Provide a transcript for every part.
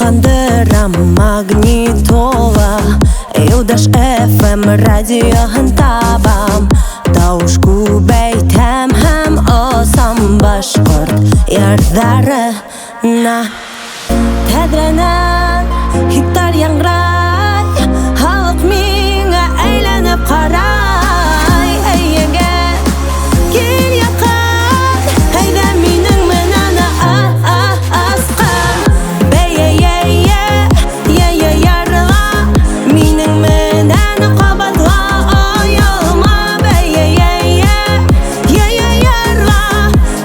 Кандырам магнитола, Юдаш FM радиоһын табам. Тауыш күбәйтәм һәм асам башкорт ярҙарына. Тәҙрәнән хиттар яңрай, халыҡ миңә әйләнеп ҡарай. Әйегә кил яҡын, әйҙә минең менән асҡан. Бәйә ярла, минең менән ҡабатла ойолма. Бәйә ярла,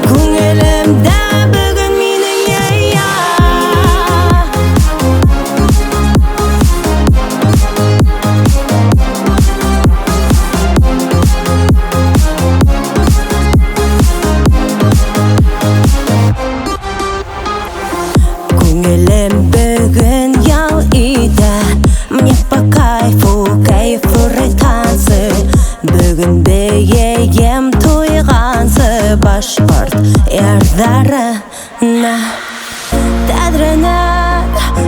күңелемдә бөгөн минең йыя. Күңелем бөгөн ял итә, мне по кайфу, кайфурый танцы. Бөгөн бейем туйғансы башҡорт ярҙарына. Тәҙрәнән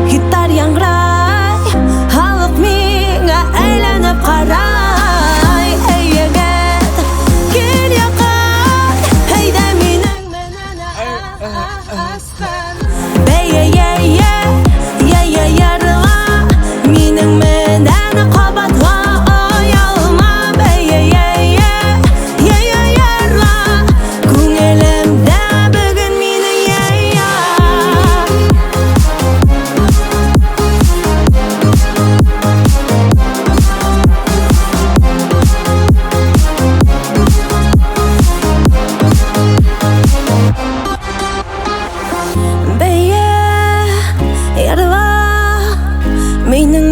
хиттар яңрай, халыҡ миңә әйләнеп ҡарай. Әйегәт кил яҡын, әйҙә минең менән асҡан. Бәйә ярла, минең менән ҡабатла ойолма. Бәйә ярла, күңелемдә бөгөн минең йыя. Бәйә ярла, минең